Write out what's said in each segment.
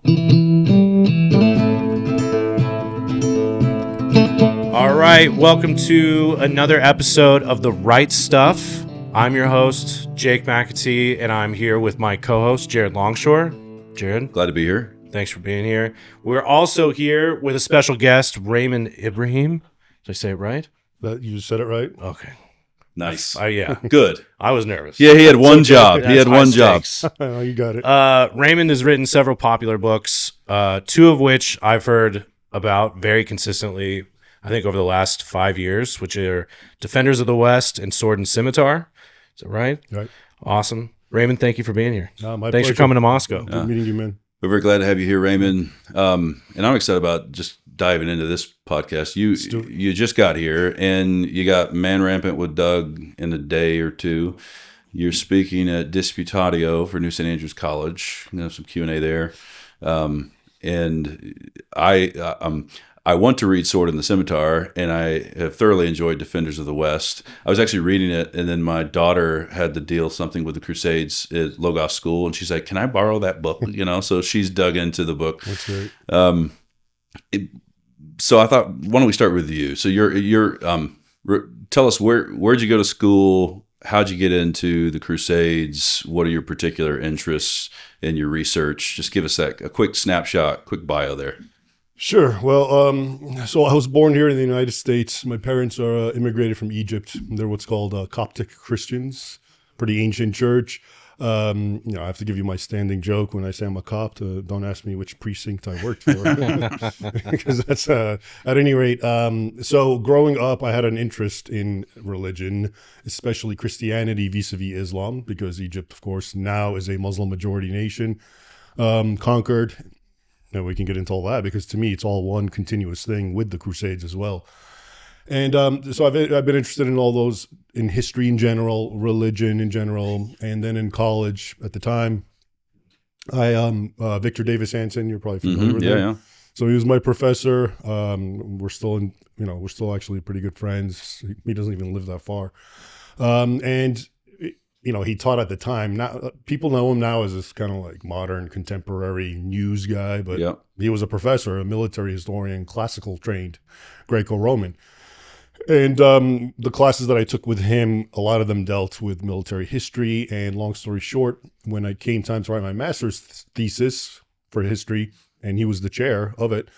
All right, welcome to another episode of The Right Stuff. I'm your host, Jake McAtee, and I'm here with my co-host, Jared Longshore. Jared, glad to be here. Thanks for being here. We're also here with a special guest, Raymond Ibrahim. Did I say it right? You said it right. Okay. Nice. Yeah. Good. I was nervous. Yeah, he had one job. He had one job. Oh, you got it. Raymond has written several popular books, two of which I've heard about very consistently, I think, over the last 5 years, which are Defenders of the West and Sword and Scimitar. Is that right? Right. Awesome. Raymond, thank you for being here. My Thanks pleasure. for coming to Moscow. Good meeting you, man. We're very glad to have you here, Raymond. And I'm excited about just diving into this podcast. You just got here, and you got Man Rampant with Doug in a day or two. You're speaking at Disputatio for New St. Andrews College. You know, some Q&A there. And I want to read Sword and the Scimitar, and I have thoroughly enjoyed Defenders of the West. I was actually reading it, and then my daughter had to deal something with the Crusades at Logos School, and she's like, "Can I borrow that book?" You know, so she's dug into the book. That's great. So I thought, why don't we start with you? So tell us where'd you go to school? How'd you get into the Crusades? What are your particular interests in your research? Just give us a quick snapshot, quick bio there. Sure. Well, so I was born here in the United States. My parents are immigrated from Egypt. They're what's called Coptic Christians, pretty ancient church. I have to give you my standing joke when I say I'm a Copt. Don't ask me which precinct I worked for, because that's at any rate. So growing up, I had an interest in religion, especially Christianity vis-a-vis Islam, because Egypt, of course, now is a Muslim majority nation, conquered. And we can get into all that, because to me, it's all one continuous thing with the Crusades as well. And so I've been interested in all those, in history in general, religion in general. And then in college at the time, Victor Davis Hanson, you're probably familiar with him. Yeah. So he was my professor. We're still actually pretty good friends. He doesn't even live that far. And he taught at the time. Now people know him now as this kind of like modern contemporary news guy, but He was a professor, a military historian, classical trained, Greco-Roman. And the classes that I took with him, a lot of them dealt with military history. And long story short, when I came time to write my master's thesis for history, and he was the chair of it,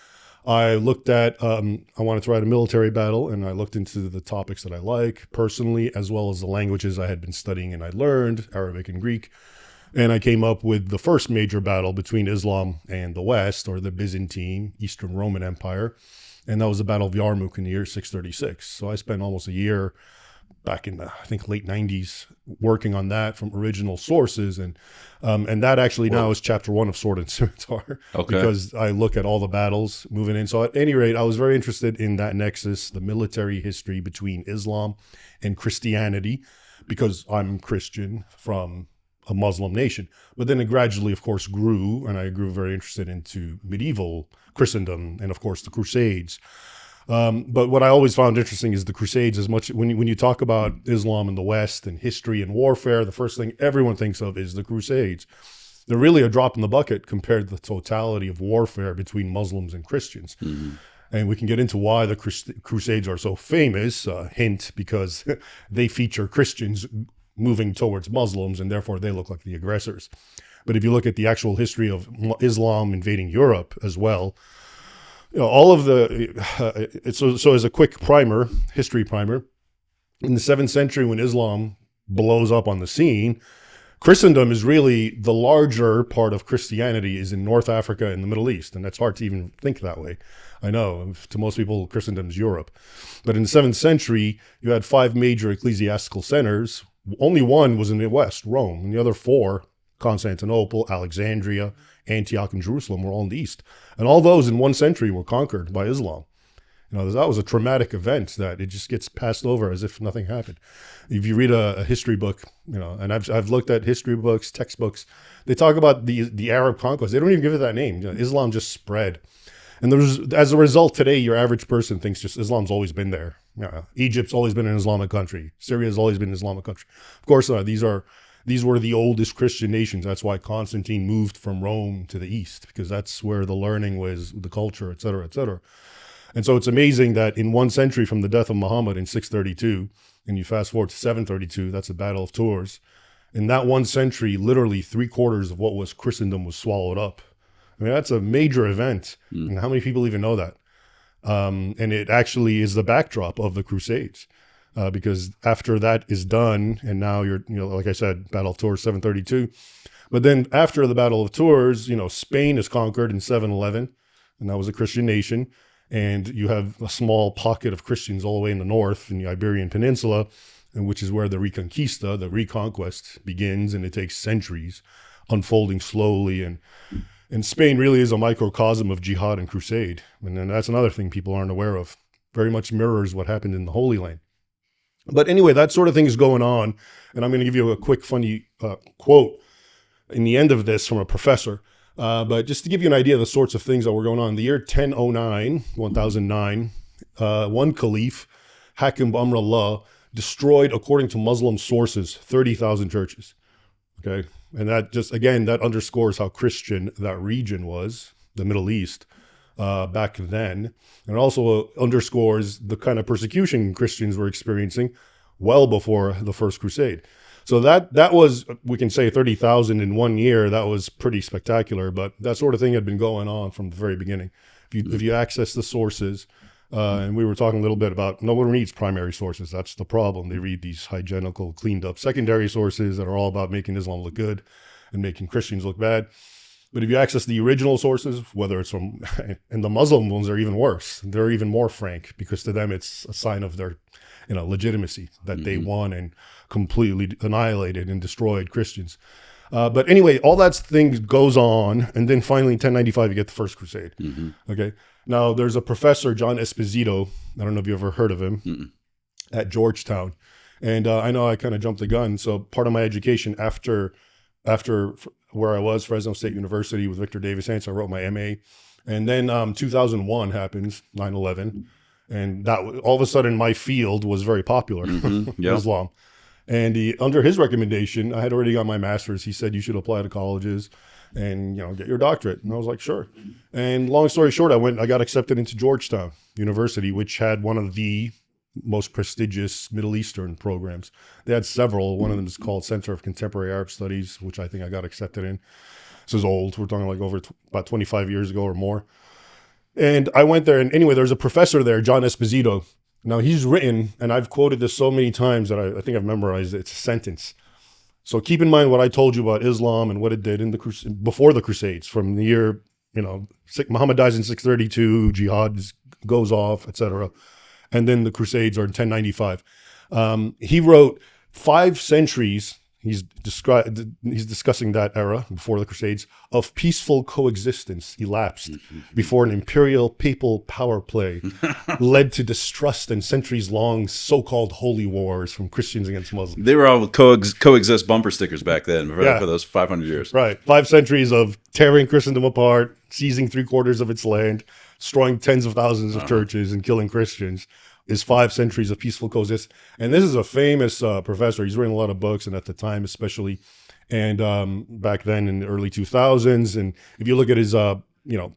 I looked at, I wanted to write a military battle, and I looked into the topics that I like personally, as well as the languages I had been studying and I learned, Arabic and Greek. And I came up with the first major battle between Islam and the West, or the Byzantine, Eastern Roman Empire. And that was the Battle of Yarmuk in the year 636. So I spent almost a year back in the, I think, late 90s working on that from original sources. And that actually now is chapter 1 of Sword and Scimitar, because I look at all the battles moving in. So at any rate, I was very interested in that nexus, the military history between Islam and Christianity, because I'm Christian from a Muslim nation. But then it gradually, of course, grew, and I grew very interested into medieval Christendom and, of course, the Crusades. But what I always found interesting is the Crusades. As much when you talk about Islam in the West and history and warfare, the first thing everyone thinks of is the Crusades. They're really a drop in the bucket compared to the totality of warfare between Muslims and Christians. Mm-hmm. And we can get into why the Crusades are so famous. Hint, because they feature Christians moving towards Muslims, and therefore they look like the aggressors. But if you look at the actual history of Islam invading Europe as well, all of the so as a quick primer, history primer, in the 7th century when Islam blows up on the scene, Christendom is really the larger part of Christianity is in North Africa and the Middle East, and that's hard to even think that way. I know, to most people, Christendom is Europe. But in the 7th century, you had 5 major ecclesiastical centers. Only one was in the West, Rome, and the other 4, Constantinople, Alexandria, Antioch, and Jerusalem, were all in the East. And all those in 1 century were conquered by Islam. That was a traumatic event that it just gets passed over as if nothing happened. If you read a history book, and I've looked at history books, textbooks, they talk about the Arab conquest. They don't even give it that name. Islam just spread. And as a result, today, your average person thinks just Islam's always been there. Egypt's always been an Islamic country. Syria's always been an Islamic country. Of course, these are these were the oldest Christian nations. That's why Constantine moved from Rome to the east, because that's where the learning was, the culture, et cetera, et cetera. And so it's amazing that in 1 century from the death of Muhammad in 632, and you fast forward to 732, that's the Battle of Tours. In that 1 century, literally 3/4 of what was Christendom was swallowed up. I mean, that's a major event. And how many people even know that? And it actually is the backdrop of the Crusades. Because after that is done, and now you're, like I said, Battle of Tours, 732. But then after the Battle of Tours, Spain is conquered in 711, and that was a Christian nation. And you have a small pocket of Christians all the way in the north in the Iberian Peninsula, and which is where the Reconquista, the reconquest, begins, and it takes centuries, unfolding slowly. And Spain really is a microcosm of jihad and crusade. And then that's another thing people aren't aware of. Very much mirrors what happened in the Holy Land. But anyway, that sort of thing is going on. And I'm going to give you a quick, funny quote in the end of this from a professor. But just to give you an idea of the sorts of things that were going on. In the year 1009, one caliph, Hakim Amrullah, destroyed, according to Muslim sources, 30,000 churches. Okay. And that just, again, that underscores how Christian that region was, the Middle East, back then. And it also underscores the kind of persecution Christians were experiencing well before the First Crusade. So that was, we can say 30,000 in 1 year. That was pretty spectacular, but that sort of thing had been going on from the very beginning. If you access the sources, and we were talking a little bit about, no one reads primary sources. That's the problem. They read these hygienical, cleaned up secondary sources that are all about making Islam look good and making Christians look bad. But if you access the original sources, whether it's from, and the Muslim ones are even worse. They're even more frank, because to them it's a sign of their, legitimacy, that they won and completely annihilated and destroyed Christians. But anyway, all that thing goes on, and then finally in 1095 you get the First Crusade. Okay. Now there's a professor, John Esposito. I don't know if you ever heard of him, at Georgetown, and I know I kind of jumped the gun. So part of my education after where I was, Fresno State University with Victor Davis Hance, I wrote my MA. And then 2001 happens, 9/11. And that all of a sudden my field was very popular, Islam. And under his recommendation, I had already got my master's. He said, you should apply to colleges and, get your doctorate. And I was like, sure. And long story short, I got accepted into Georgetown University, which had one of the most prestigious Middle Eastern programs. They had several. One of them is called Center of Contemporary Arab Studies, which I think I got accepted in. This is old. We're talking like over about 25 years ago or more. And I went there, and anyway, there's a professor there, John Esposito. Now he's written, and I've quoted this so many times that I think I've memorized it. It's a sentence. So keep in mind what I told you about Islam and what it did before the Crusades, from the year, Muhammad dies in 632, jihad goes off, etc. And then the Crusades are in 1095. He wrote 5 centuries. He's discussing that era before the Crusades of peaceful coexistence elapsed before an imperial papal power play led to distrust and centuries-long so-called holy wars from Christians against Muslims. They were all coexist bumper stickers back then for those 500 years. Right. 5 centuries of tearing Christendom apart, seizing 3/4 of its land, destroying tens of thousands of churches, and killing Christians. Is 5 centuries of peaceful coexistence. And this is a famous professor. He's written a lot of books, and at the time especially, and back then in the early 2000s. And if you look at his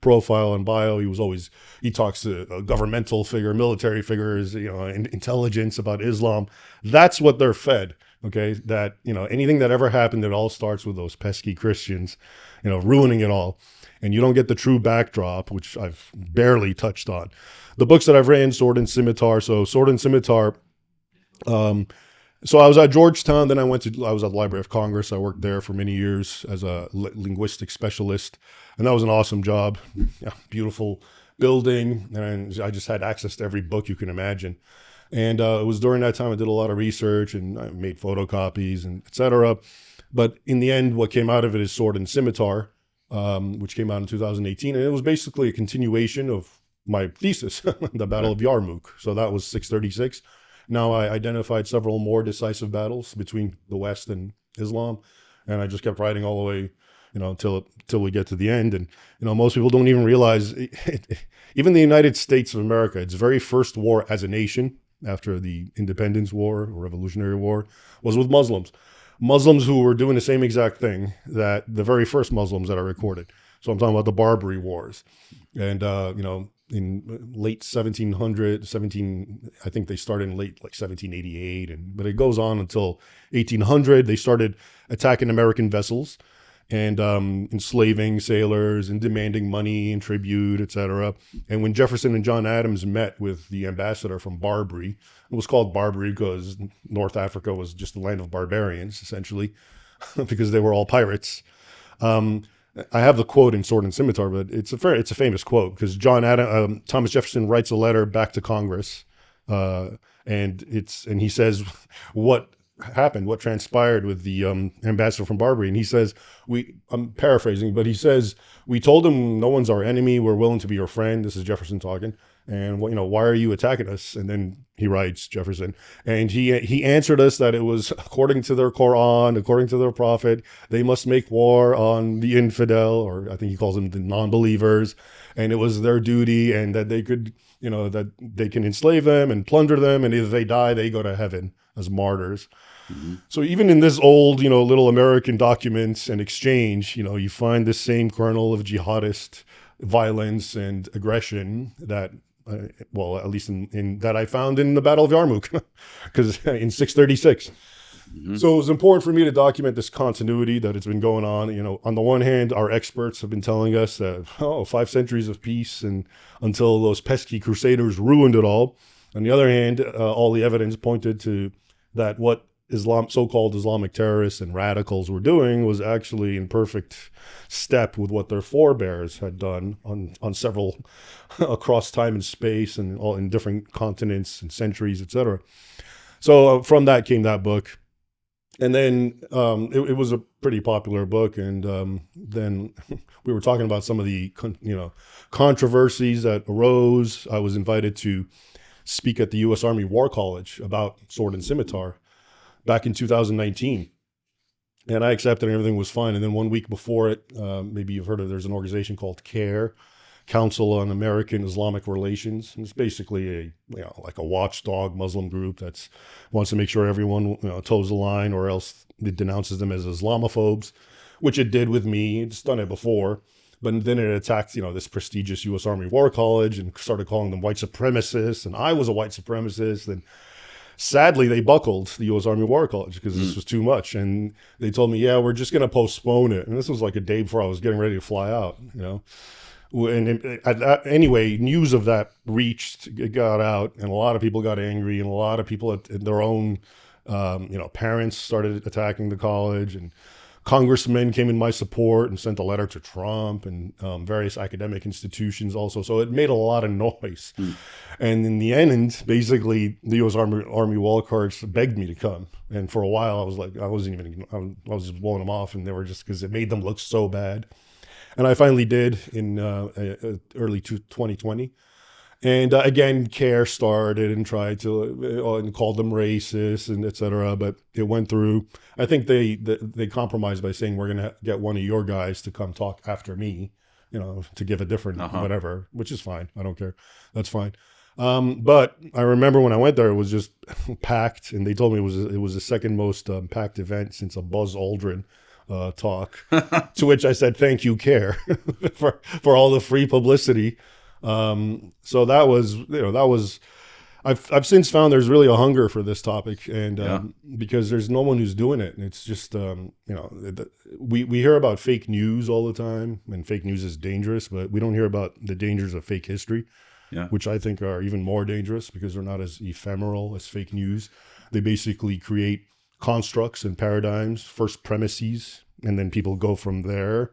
profile and bio, he talks to a governmental figure, military figures, intelligence about Islam. That's what they're fed. Okay, that anything that ever happened, it all starts with those pesky Christians, ruining it all. And you don't get the true backdrop, which I've barely touched on. The books that I've written, Sword and Scimitar. So Sword and Scimitar. So I was at Georgetown. Then I was at the Library of Congress. I worked there for many years as a linguistic specialist. And that was an awesome job. Yeah, beautiful building. And I just had access to every book you can imagine. And it was during that time I did a lot of research, and I made photocopies and et cetera. But in the end, what came out of it is Sword and Scimitar, which came out in 2018. And it was basically a continuation of my thesis, the Battle of Yarmuk. So that was 636. Now I identified several more decisive battles between the West and Islam. And I just kept writing all the way, till we get to the end. And, most people don't even realize, even the United States of America, its very first war as a nation after the Independence War or Revolutionary War was with Muslims. Muslims who were doing the same exact thing that the very first Muslims that are recorded. So I'm talking about the Barbary Wars. And, in late 1700, I think they started in late like 1788, but it goes on until 1800. They started attacking American vessels and enslaving sailors and demanding money and tribute, etc. And when Jefferson and John Adams met with the ambassador from Barbary, it was called Barbary because North Africa was just the land of barbarians, essentially, because they were all pirates. I have the quote in Sword and Scimitar, but it's a famous quote because Thomas Jefferson writes a letter back to Congress, and he says what happened, what transpired with the ambassador from Barbary, and he says I'm paraphrasing, but he says we told him no one's our enemy, we're willing to be your friend. This is Jefferson talking, and why are you attacking us? And then he writes, Jefferson, and he answered us that it was according to their Quran, according to their prophet, they must make war on the infidel, or I think he calls them the non-believers, and it was their duty, and that they could, that they can enslave them and plunder them, and if they die, they go to heaven as martyrs. Mm-hmm. So even in this old, little American documents and exchange, you find this same kernel of jihadist violence and aggression that, at least in that I found in the Battle of Yarmuk, because in 636. Mm-hmm. So it was important for me to document this continuity that it's been going on. On the one hand, our experts have been telling us that, 5 centuries of peace and until those pesky crusaders ruined it all. On the other hand, all the evidence pointed to that what so-called Islamic terrorists and radicals were doing was actually in perfect step with what their forebears had done on several across time and space and all in different continents and centuries, etc. So from that came that book. And then it was a pretty popular book. And then we were talking about some of the controversies that arose. I was invited to speak at the U.S. Army War College about Sword and Scimitar back in 2019. And I accepted and everything was fine. And then 1 week before it, maybe you've heard of, there's an organization called CARE, Council on American Islamic Relations. And it's basically like a watchdog Muslim group that wants to make sure everyone toes the line, or else it denounces them as Islamophobes, which it did with me. It's done it before. But then it attacked, this prestigious U.S. Army War College and started calling them white supremacists. And I was a white supremacist. And sadly, they buckled, the U.S. Army War College, because this was too much. And they told me, we're just going to postpone it. And this was like a day before I was getting ready to fly out, And anyway, news of that it got out, and a lot of people got angry, and a lot of people, their own, parents started attacking the college, and congressmen came in my support and sent a letter to Trump and various academic institutions also. So it made a lot of noise. And in the end, basically, the U.S. Army War College begged me to come. And for a while, I was like, I was just blowing them off, and they were just, because it made them look so bad. And I finally did in early 2020. And again, CARE started and tried to and called them racist and et cetera. But it went through. I think they compromised by saying, we're going to get one of your guys to come talk after me, to give a different whatever, which is fine. I don't care. That's fine. But I remember when I went there, it was just packed. And they told me it was the second most packed event since a Buzz Aldrin talk, to which I said, thank you, CARE, for all the free publicity. So that was, I've since found there's really a hunger for this topic, and because there's no one who's doing it. And it's just, we hear about fake news all the time, and fake news is dangerous, but we don't hear about the dangers of fake history, which I think are even more dangerous because they're not as ephemeral as fake news. They basically create constructs and paradigms, first premises, and then people go from there.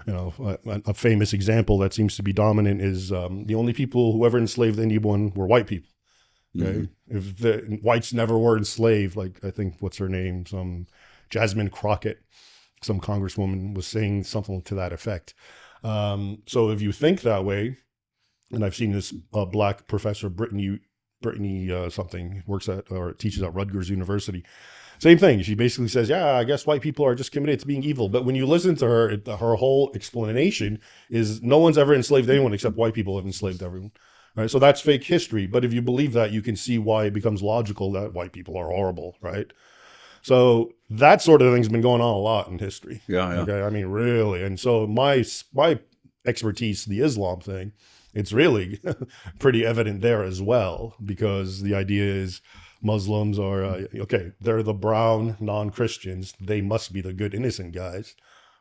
A famous example that seems to be dominant is the only people who ever enslaved anyone were white people. Okay, if the whites never were enslaved, like I think what's her name, some Jasmine Crockett, some congresswoman was saying something to that effect. So if you think that way, and I've seen this black professor, Brittany something, works at or teaches at Rutgers University. Same thing. She basically says, I guess white people are just committed to being evil. But when you listen to her, her whole explanation is no one's ever enslaved anyone except white people have enslaved everyone. Right? So that's fake history. But if you believe that, you can see why it becomes logical that white people are horrible, right? So that sort of thing's been going on a lot in history. Yeah. Okay, I mean, really. And so my expertise, the Islam thing, it's really pretty evident there as well, because the idea is Muslims are, okay, they're the brown non-Christians. They must be the good, innocent guys,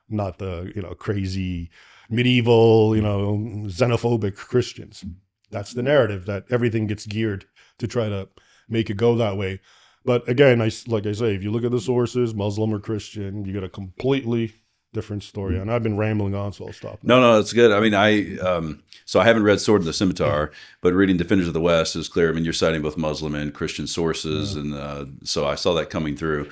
not the, crazy medieval, xenophobic Christians. That's the narrative, that everything gets geared to try to make it go that way. But again, like I say, if you look at the sources, Muslim or Christian, you get a completely different story. And I've been rambling on, so I'll stop now. No, that's good. I mean, so I haven't read Sword in the Scimitar, but reading Defenders of the West is clear. I mean, you're citing both Muslim and Christian sources, and so I saw that coming through.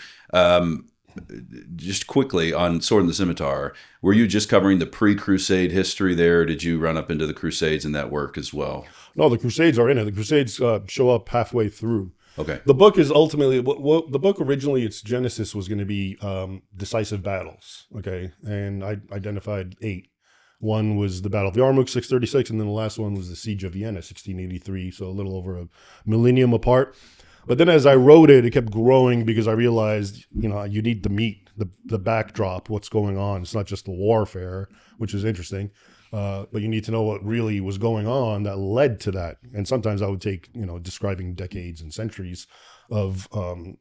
Just quickly on Sword in the Scimitar, were you just covering the pre-Crusade history there? Or did you run up into the Crusades in that work as well? No, the Crusades are in it. The Crusades show up halfway through. Okay. The book is ultimately, the book originally, its genesis was going to be decisive battles, okay? And I identified 8. One was the Battle of Yarmuk, 636, and then the last one was the Siege of Vienna, 1683, so a little over a millennium apart. But then as I wrote it, it kept growing because I realized, you need the meat, the backdrop, what's going on. It's not just the warfare, which is interesting. But you need to know what really was going on that led to that. And sometimes I would take, describing decades and centuries of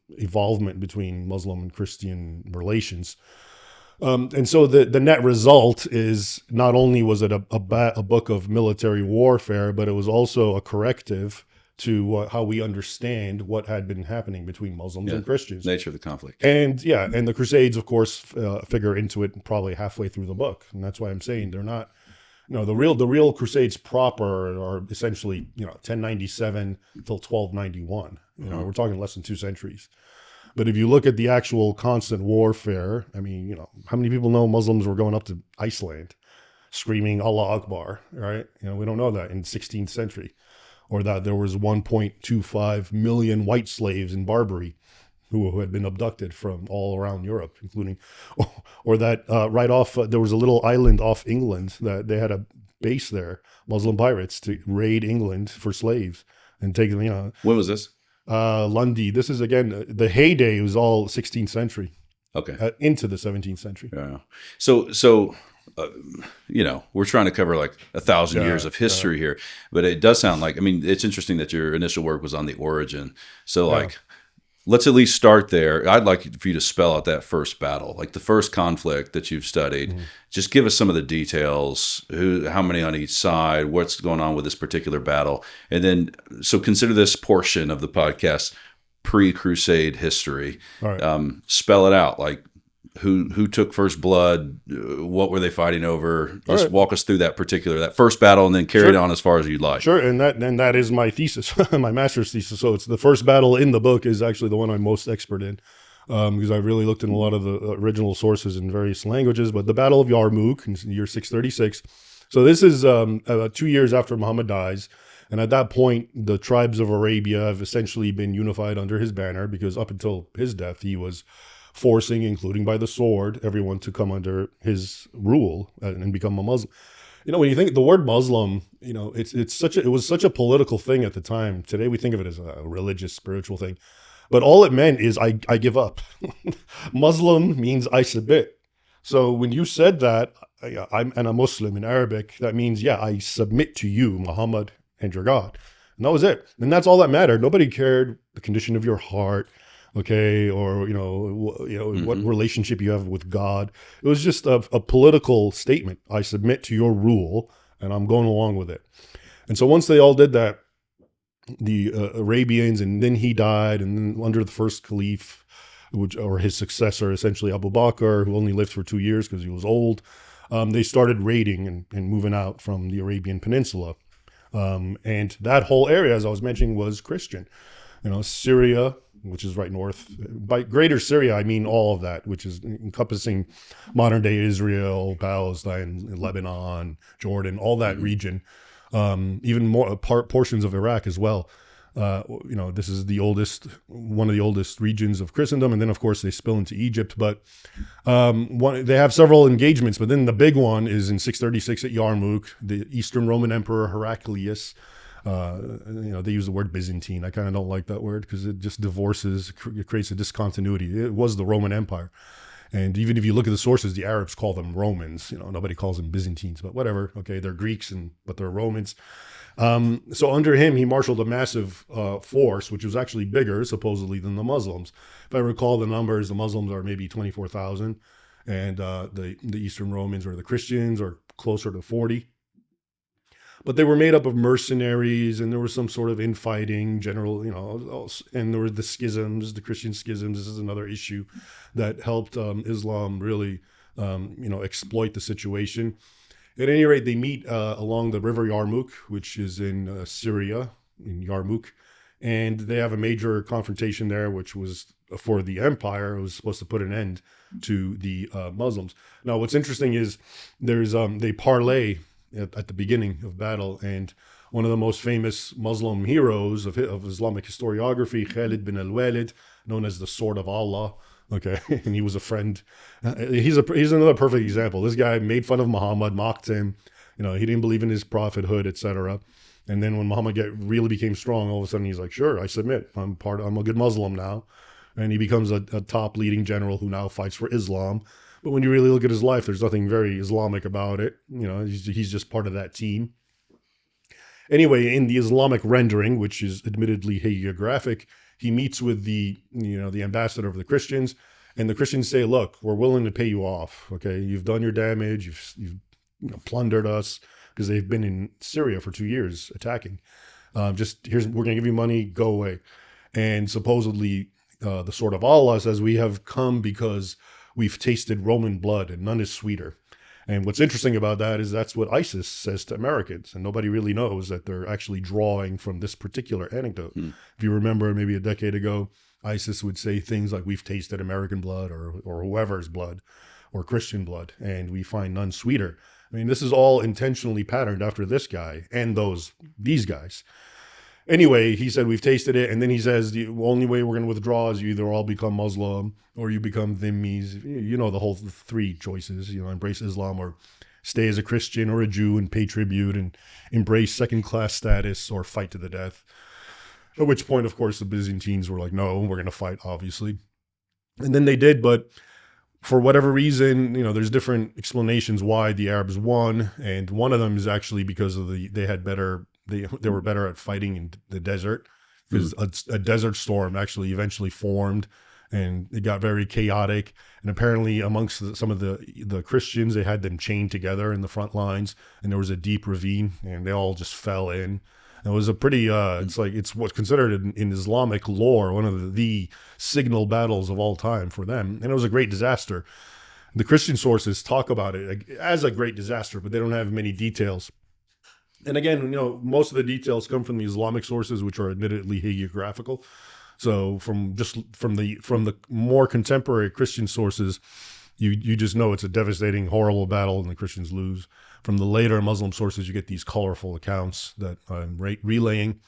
evolvement between Muslim and Christian relations. And so the net result is not only was it a book of military warfare, but it was also a corrective to how we understand what had been happening between Muslims and Christians. Nature of the conflict. And and the Crusades, of course, figure into it probably halfway through the book. And that's why I'm saying they're not, the real Crusades proper are essentially, 1097 till 1291. We're talking less than 2 centuries. But if you look at the actual constant warfare, I mean, how many people know Muslims were going up to Iceland screaming Allah Akbar, right? We don't know that in the 16th century. Or that there was 1.25 million white slaves in Barbary who had been abducted from all around Europe, including, or that right off, there was a little island off England that they had a base there, Muslim pirates, to raid England for slaves and take them, When was this? Lundy. This is, again, the heyday was all 16th century. Okay. Into the 17th century. Yeah. So we're trying to cover like 1,000 years of history here, but it does sound like, it's interesting that your initial work was on the origin. So let's at least start there. I'd like for you to spell out that first battle, like the first conflict that you've studied. Mm-hmm. Just give us some of the details, how many on each side, what's going on with this particular battle. And then, so consider this portion of the podcast pre-Crusade history. All right. Spell it out, like who took first blood, what were they fighting over? Just walk us through that first battle, and then carry it on as far as you'd like. Sure, and that is my thesis, my master's thesis. So it's the first battle in the book is actually the one I'm most expert in, because I really looked in a lot of the original sources in various languages. But the Battle of Yarmuk in the year 636. So this is 2 years after Muhammad dies. And at that point, the tribes of Arabia have essentially been unified under his banner, because up until his death, he was forcing, including by the sword, everyone to come under his rule and become a Muslim. When you think the word Muslim, it was such a political thing at the time. Today we think of it as a religious, spiritual thing, but all it meant is I give up. Muslim means I submit. So when you said that, I'm a Muslim in Arabic, that means I submit to you, Muhammad, and your God, and that was it. And that's all that mattered. Nobody cared the condition of your heart. Okay, or what relationship you have with God. It was just a political statement. I submit to your rule, and I'm going along with it. And so once they all did that, the Arabians, and then he died, and then under the first caliph, or his successor, essentially Abu Bakr, who only lived for 2 years because he was old, they started raiding and moving out from the Arabian Peninsula. And that whole area, as I was mentioning, was Christian. Syria, which is right north. By Greater Syria, I mean all of that, which is encompassing modern-day Israel, Palestine, Lebanon, Jordan, all that region, even more portions of Iraq as well. This is one of the oldest regions of Christendom, and then of course they spill into Egypt. But they have several engagements, but then the big one is in 636 at Yarmuk. The Eastern Roman Emperor Heraclius They use the word Byzantine. I kind of don't like that word because it just divorces, it creates a discontinuity. It was the Roman Empire. And even if you look at the sources, the Arabs call them Romans. Nobody calls them Byzantines, but whatever. Okay, they're Greeks, but they're Romans. So under him, he marshaled a massive force, which was actually bigger, supposedly, than the Muslims. If I recall the numbers, the Muslims are maybe 24,000, and the Eastern Romans or the Christians are closer to 40. But they were made up of mercenaries, and there was some sort of infighting, general, and there were the schisms, the Christian schisms. This is another issue that helped Islam really, exploit the situation. At any rate, they meet along the river Yarmuk, which is in Syria, in Yarmuk, and they have a major confrontation there, which was for the empire. It was supposed to put an end to the Muslims. Now, what's interesting is they parlay at the beginning of battle, and one of the most famous Muslim heroes of Islamic historiography, Khalid bin al-Walid, known as the Sword of Allah. Okay, and he was a friend. He's another perfect example. This guy made fun of Muhammad, mocked him. He didn't believe in his prophethood, etc. And then when Muhammad really became strong, all of a sudden he's like, "Sure, I submit. I'm a good Muslim now," and he becomes a top leading general who now fights for Islam. But when you really look at his life, there's nothing very Islamic about it. He's just part of that team. Anyway, in the Islamic rendering, which is admittedly hagiographic, he meets with the ambassador of the Christians, and the Christians say, "Look, we're willing to pay you off. Okay, you've done your damage. You've plundered us," because they've been in Syria for 2 years attacking. We're going to give you money. Go away. And supposedly, the Sword of Allah says, "We have come because we've tasted Roman blood, and none is sweeter." And what's interesting about that is that's what ISIS says to Americans, and nobody really knows that they're actually drawing from this particular anecdote. If you remember, maybe a decade ago, ISIS would say things like, "We've tasted American blood or whoever's blood or Christian blood, and we find none sweeter." I mean, this is all intentionally patterned after this guy and these guys. Anyway, he said, "We've tasted it." And then he says, "The only way we're going to withdraw is you either all become Muslim or you become Dhimmis." The whole three choices, embrace Islam or stay as a Christian or a Jew and pay tribute and embrace second-class status or fight to the death. At which point, of course, the Byzantines were like, "No, we're going to fight, obviously." And then they did, but for whatever reason, there's different explanations why the Arabs won. And one of them is actually because of they were better at fighting in the desert, because a desert storm actually eventually formed, and it got very chaotic. And apparently amongst some of the Christians, they had them chained together in the front lines, and there was a deep ravine, and they all just fell in. It was a pretty, it's what's considered in Islamic lore one of the signal battles of all time for them. And it was a great disaster. The Christian sources talk about it as a great disaster, but they don't have many details. And again, most of the details come from the Islamic sources, which are admittedly hagiographical. So from the more contemporary Christian sources, you just know it's a devastating, horrible battle, and the Christians lose. From the later Muslim sources, you get these colorful accounts that I'm relaying.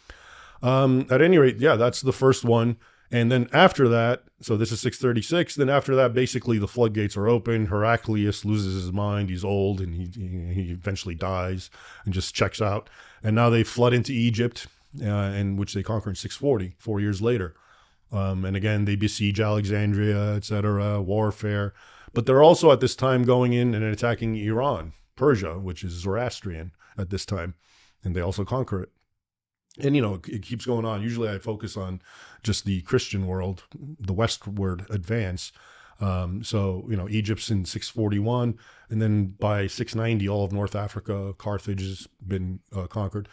At any rate, yeah, that's the first one. And then after that, so this is 636. Then after that, basically the floodgates are open. Heraclius loses his mind. He's old, and he eventually dies and just checks out. And now they flood into Egypt, and which they conquer in 640, 4 years later. And again, they besiege Alexandria, etc., warfare. But they're also at this time going in and attacking Iran, Persia, which is Zoroastrian at this time, and they also conquer it. And, it keeps going on. Usually I focus on just the Christian world, the westward advance. Egypt's in 641, and then by 690, all of North Africa, Carthage has been conquered.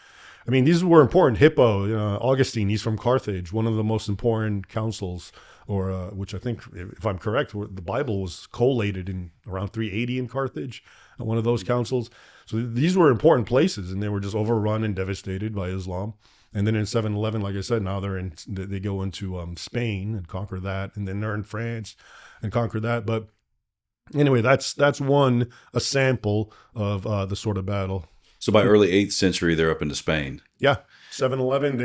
I mean, these were important. Hippo, Augustine, he's from Carthage, one of the most important councils, which I think, if I'm correct, the Bible was collated in around 380 in Carthage, one of those councils. So these were important places, and they were just overrun and devastated by Islam. And then in 711, like I said, now they go into Spain and conquer that, and then they're in France and conquer that. But anyway, that's a sample of the sort of battle. So by early 8th century, they're up into Spain. Yeah, 711,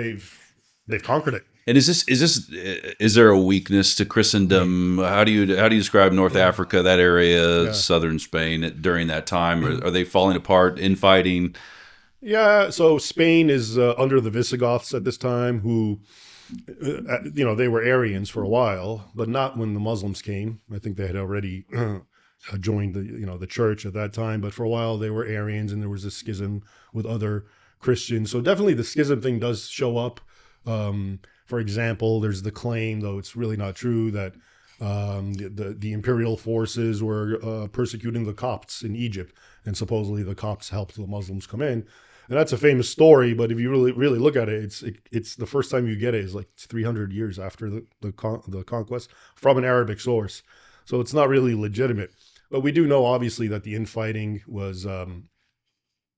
they've conquered it. And is there a weakness to Christendom? How do you describe North Africa, that area, southern Spain during that time? Are they falling apart, infighting? Yeah, so Spain is under the Visigoths at this time, who, they were Arians for a while, but not when the Muslims came. I think they had already joined the church at that time, but for a while they were Arians, and there was a schism with other Christians. So definitely the schism thing does show up. For example, there's the claim, though it's really not true, that the imperial forces were persecuting the Copts in Egypt, and supposedly the Copts helped the Muslims come in. And that's a famous story, but if you really look at it, it's the first time you get it is like 300 years after the conquest from an Arabic source, so it's not really legitimate. But we do know obviously that the infighting was, and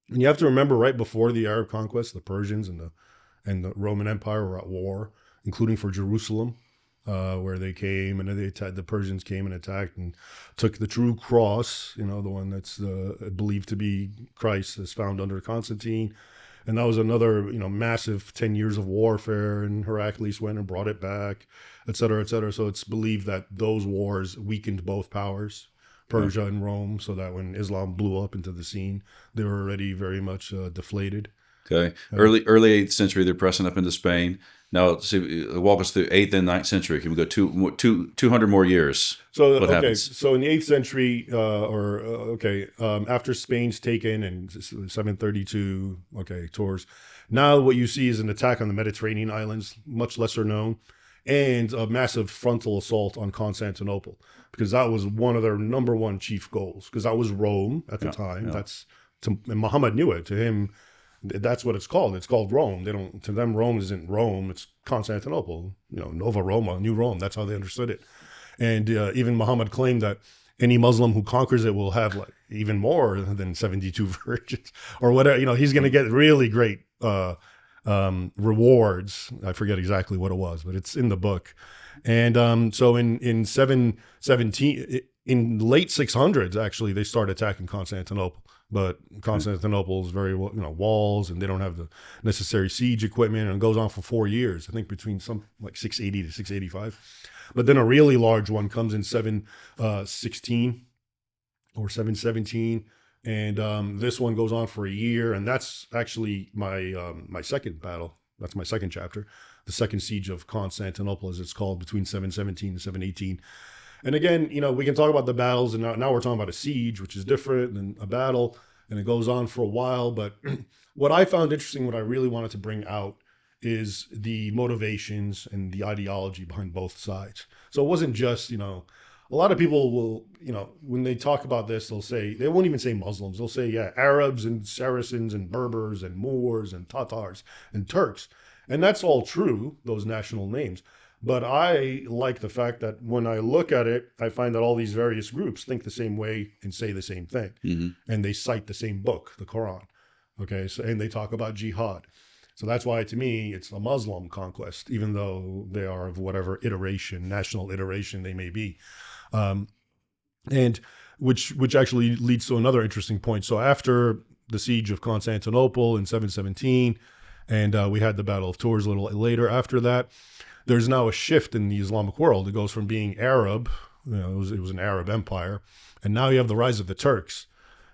you have to remember right before the Arab conquest, the Persians and the Roman Empire were at war, including for Jerusalem, where they came and the Persians came and attacked and took the true cross, the one that's believed to be Christ, as found under Constantine. And that was another, massive 10 years of warfare, and Heraclius went and brought it back, et cetera, et cetera. So it's believed that those wars weakened both powers, Persia and Rome, so that when Islam blew up into the scene, they were already very much deflated. Okay. Early 8th century, they're pressing up into Spain. Now, see, walk us through 8th and 9th century. Can we go 200 more years? So, what happens? So in the 8th century, after Spain's taken in 732, Tours, now what you see is an attack on the Mediterranean islands, much lesser known, and a massive frontal assault on Constantinople, because that was one of their number one chief goals, because that was Rome at the time. Yeah. And Muhammad knew it. To him, that's what it's called. It's called Rome. To them, Rome isn't Rome. It's Constantinople. Nova Roma, New Rome. That's how they understood it. And even Muhammad claimed that any Muslim who conquers it will have like even more than 72 virgins or whatever. He's going to get really great rewards. I forget exactly what it was, but it's in the book. And so in 717, in late 600s, actually, they start attacking Constantinople. But Constantinople is very, walls, and they don't have the necessary siege equipment, and it goes on for 4 years, I think between some like 680 to 685. But then a really large one comes in 716 or 717, and this one goes on for a year, and that's actually my second battle. That's my second chapter, the second siege of Constantinople, as it's called, between 717 and 718. And again, we can talk about the battles, and now we're talking about a siege, which is different than a battle, and it goes on for a while. But what I found interesting, what I really wanted to bring out, is the motivations and the ideology behind both sides. So it wasn't just, a lot of people will, when they talk about this, they won't even say Muslims. They'll say, yeah, Arabs and Saracens and Berbers and Moors and Tatars and Turks. And that's all true, those national names. But I like the fact that when I look at it, I find that all these various groups think the same way and say the same thing. Mm-hmm. And they cite the same book, the Quran. Okay, so, and they talk about jihad. So that's why, to me, it's a Muslim conquest, even though they are of whatever national iteration they may be. And which actually leads to another interesting point. So after the siege of Constantinople in 717, and we had the Battle of Tours a little later after that, there's now a shift in the Islamic world. It goes from being Arab, it was an Arab empire, and now you have the rise of the Turks,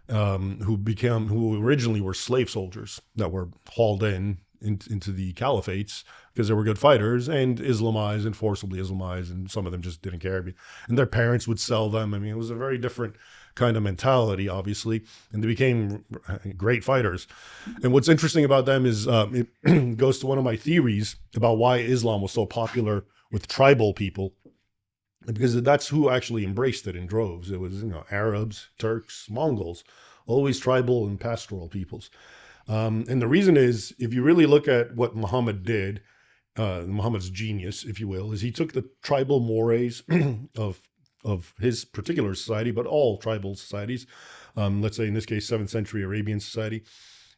who originally were slave soldiers that were hauled into the caliphates because they were good fighters, and Islamized and forcibly Islamized, and some of them just didn't care. And their parents would sell them. I mean, it was a very different kind of mentality, obviously, and they became great fighters. And what's interesting about them is it goes to one of my theories about why Islam was so popular with tribal people, because that's who actually embraced it in droves. It was, Arabs, Turks, Mongols, always tribal and pastoral peoples. And the reason is, if you really look at what Muhammad did, Muhammad's genius, if you will, is he took the tribal mores of his particular society, but all tribal societies, let's say in this case, 7th century Arabian society.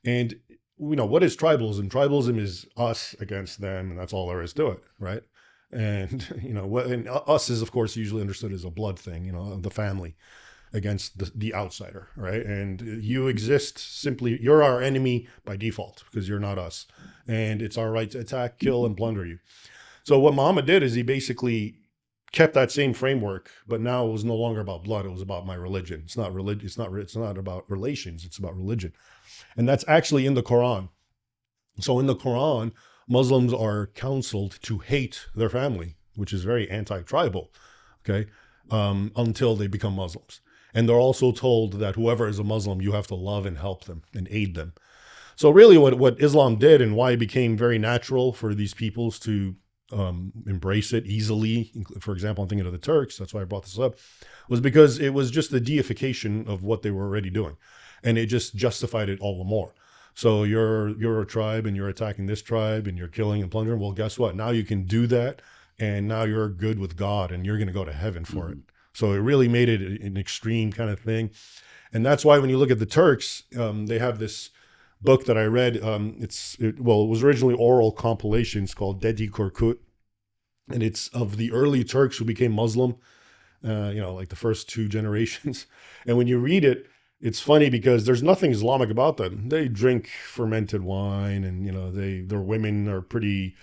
And, what is tribalism? Tribalism is us against them, and that's all there is to it, right? And, and us is, of course, usually understood as a blood thing, the family against the outsider, right? And you exist simply, you're our enemy by default because you're not us. And it's our right to attack, kill, and plunder you. So what Muhammad did is he basically kept that same framework, but now it was no longer about blood. It was about my religion. It's not religion. It's not about relations. It's about religion. And that's actually in the Quran. So in the Quran, Muslims are counseled to hate their family, which is very anti-tribal, okay, until they become Muslims. And they're also told that whoever is a Muslim, you have to love and help them and aid them. So really what Islam did and why it became very natural for these peoples to embrace it easily, for example, I'm thinking of the Turks, that's why I brought this up, was because it was just the deification of what they were already doing. And it just justified it all the more. So you're a tribe and you're attacking this tribe and you're killing and plundering. Well, guess what? Now you can do that, and now you're good with God and you're going to go to heaven for it. So it really made it an extreme kind of thing. And that's why when you look at the Turks, they have this book that I read. It was originally oral compilations called Dedi Korkut. And it's of the early Turks who became Muslim, like the first 2 generations. And when you read it, it's funny because there's nothing Islamic about them. They drink fermented wine, and their women are pretty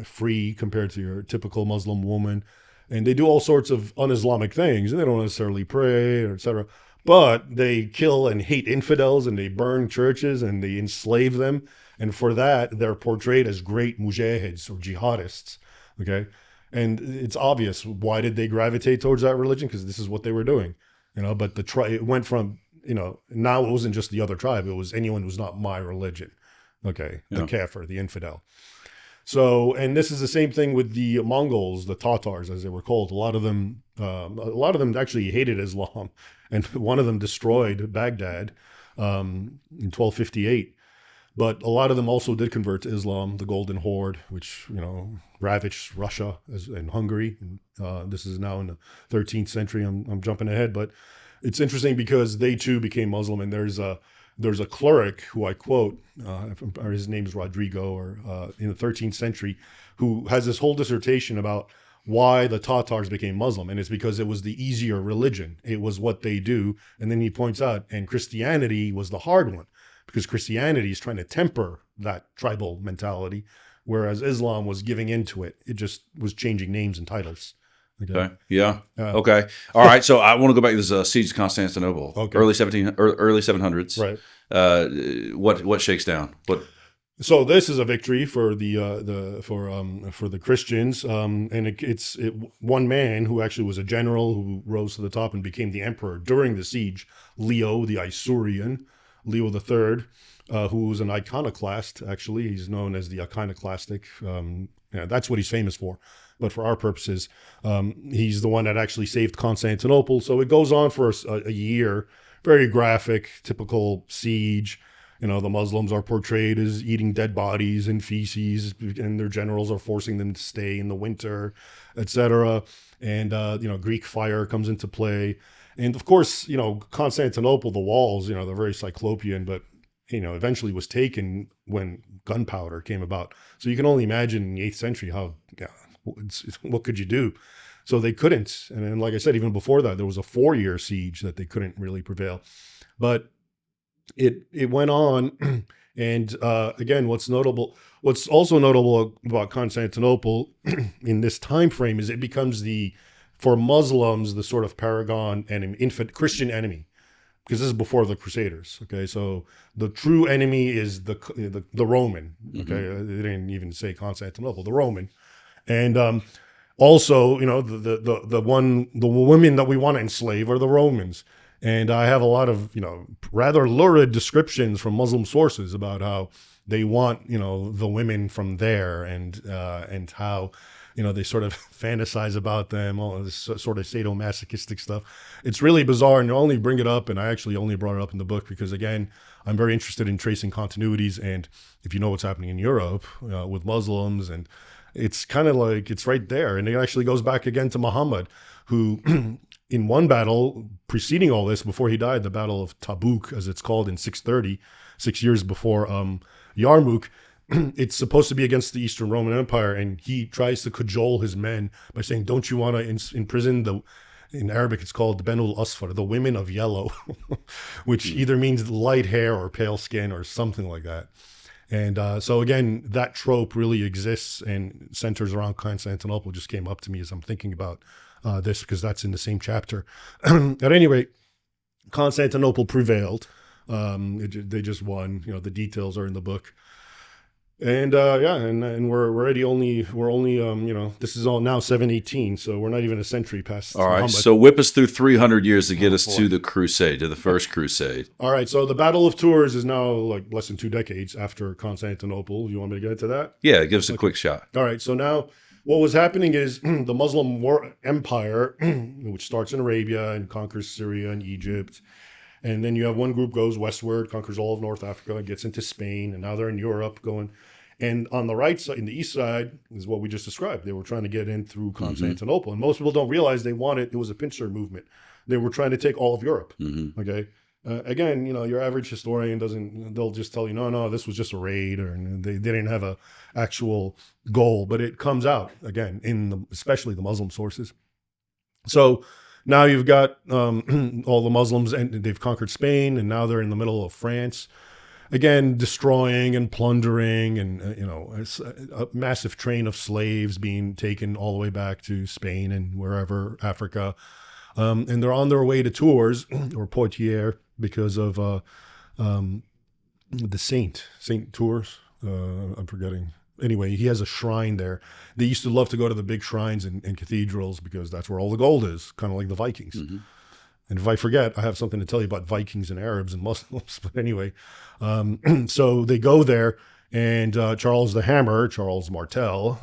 free compared to your typical Muslim woman, and they do all sorts of un-Islamic things. And they don't necessarily pray or etc. But they kill and hate infidels, and they burn churches, and they enslave them. And for that, they're portrayed as great mujahids or jihadists. Okay, and it's obvious why did they gravitate towards that religion? Because this is what they were doing. But it went from, now it wasn't just the other tribe. It was anyone who's not my religion. Okay. The kafir, the infidel. So, and this is the same thing with the Mongols, the Tatars, as they were called. A lot of them actually hated Islam. And one of them destroyed Baghdad in 1258. But a lot of them also did convert to Islam, the Golden Horde, which, ravaged Russia and Hungary. This is now in the 13th century. I'm jumping ahead, but it's interesting because they too became Muslim. And there's a cleric who I quote, or his name is Rodrigo, or in the 13th century, who has this whole dissertation about why the Tatars became Muslim. And it's because it was the easier religion. It was what they do. And then he points out, and Christianity was the hard one, because Christianity is trying to temper that tribal mentality, whereas Islam was giving into it. It just was changing names and titles. Okay. Yeah. Okay. All right. So I want to go back to this siege of Constantinople. Okay. Early 700s. Right. What shakes down? So this is a victory for the Christians, and it's one man who actually was a general who rose to the top and became the emperor during the siege, Leo the Isaurian. Leo III, who was an iconoclast, actually. He's known as the iconoclastic. That's what he's famous for. But for our purposes, he's the one that actually saved Constantinople. So it goes on for a year. Very graphic, typical siege. The Muslims are portrayed as eating dead bodies and feces, and their generals are forcing them to stay in the winter, etc. And, Greek fire comes into play. And of course, Constantinople, the walls, they're very cyclopean, but, eventually was taken when gunpowder came about. So you can only imagine in the 8th century what could you do? So they couldn't. And then, like I said, even before that, there was a 4-year siege that they couldn't really prevail. But it went on. And again, what's also notable about Constantinople in this time frame is it becomes for Muslims, the sort of paragon and Christian enemy, because this is before the Crusaders. Okay, so the true enemy is the Roman. Okay, they didn't even say Constantinople, the Roman, and also the women that we want to enslave are the Romans. And I have a lot of rather lurid descriptions from Muslim sources about how they want the women from there, and how they sort of fantasize about them, all this sort of sadomasochistic stuff. It's really bizarre, and I only bring it up, and I actually only brought it up in the book because, again, I'm very interested in tracing continuities. And if you know what's happening in Europe with Muslims, and it's kind of like it's right there. And it actually goes back again to Muhammad, who in one battle preceding all this, before he died, the Battle of Tabuk, as it's called, in 630, 6 years before Yarmuk, it's supposed to be against the Eastern Roman Empire, and he tries to cajole his men by saying, don't you want to imprison in Arabic it's called Benul Asfar, the women of yellow, which either means light hair or pale skin or something like that. And so again, that trope really exists and centers around Constantinople. Just came up to me as I'm thinking about this, because that's in the same chapter. At any rate, Constantinople prevailed. They just won. The details are in the book. And and we're only this is all now 718, so we're not even a century past. All right, Muhammad. so whip us through 300 years to get us to the Crusade, to the first Crusade. All right, so the Battle of Tours is now like less than 2 decades after Constantinople. You want me to get into that? Yeah, give us a quick shot. All right, so now what was happening is the Muslim Empire, which starts in Arabia and conquers Syria and Egypt. And then you have one group goes westward, conquers all of North Africa, gets into Spain, and now they're in Europe going. And on the right side, in the east side, is what we just described. They were trying to get in through Constantinople. And most people don't realize it was a pincer movement. They were trying to take all of Europe. Okay. Again, your average historian they'll just tell you, no, this was just a raid, or they didn't have a actual goal. But it comes out, again, especially the Muslim sources. So now you've got all the Muslims, and they've conquered Spain, and now they're in the middle of France, again, destroying and plundering, and a massive train of slaves being taken all the way back to Spain and wherever, Africa, and they're on their way to Tours or Poitiers because of the Saint Tours. I'm forgetting. Anyway, he has a shrine there. They used to love to go to the big shrines and cathedrals because that's where all the gold is, kind of like the Vikings. And if I forget, I have something to tell you about Vikings and Arabs and Muslims. But anyway, so they go there, and Charles Martel,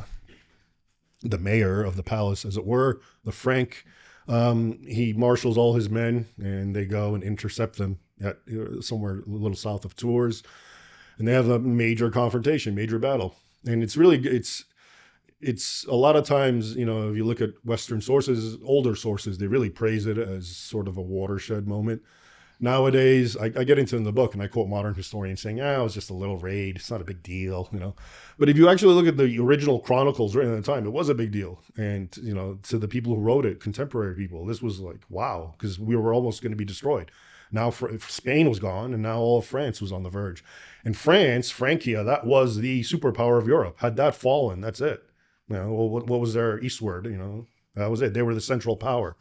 the mayor of the palace, as it were, the Frank, he marshals all his men, and they go and intercept them at somewhere a little south of Tours. And they have a major confrontation, major battle. And it's a lot of times, if you look at Western sources, older sources, they really praise it as sort of a watershed moment. Nowadays, I get into it in the book, and I quote modern historians saying, it was just a little raid. It's not a big deal, But if you actually look at the original chronicles written at the time, it was a big deal. And, to the people who wrote it, contemporary people, this was like, wow, because we were almost going to be destroyed. Now Spain was gone, and now all of France was on the verge. And Francia, that was the superpower of Europe. Had that fallen, that's it. What was their eastward? That was it. They were the central power.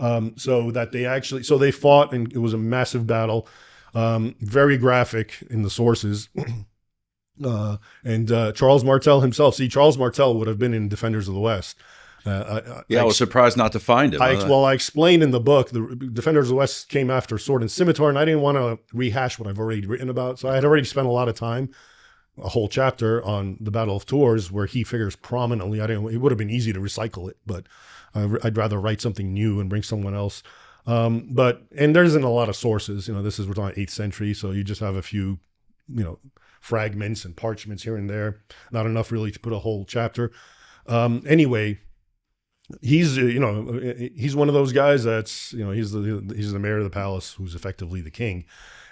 So they fought, and it was a massive battle, very graphic in the sources. And Charles Martel himself. See, Charles Martel would have been in Defenders of the West. I was surprised not to find him. I explained in the book, the Defenders of the West came after Sword and Scimitar, and I didn't want to rehash what I've already written about. So I had already spent a lot of time, a whole chapter on the Battle of Tours, where he figures prominently. It would have been easy to recycle it, but I'd rather write something new and bring someone else. And there isn't a lot of sources. We're talking 8th century, so you just have a few, fragments and parchments here and there. Not enough really to put a whole chapter. Anyway. He's one of those guys that's he's the mayor of the palace, who's effectively the king,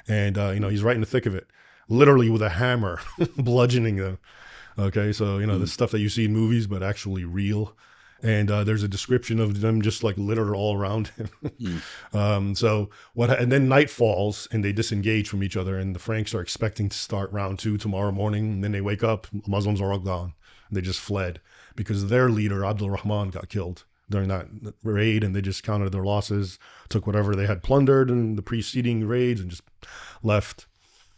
and he's right in the thick of it, literally with a hammer, bludgeoning them. Okay, so the stuff that you see in movies, but actually real. And there's a description of them just like littered all around him. And then night falls, and they disengage from each other, and the Franks are expecting to start round 2 tomorrow morning, and then they wake up, Muslims are all gone. They just fled because their leader, Abdul Rahman, got killed during that raid, and they just counted their losses, took whatever they had plundered in the preceding raids, and just left.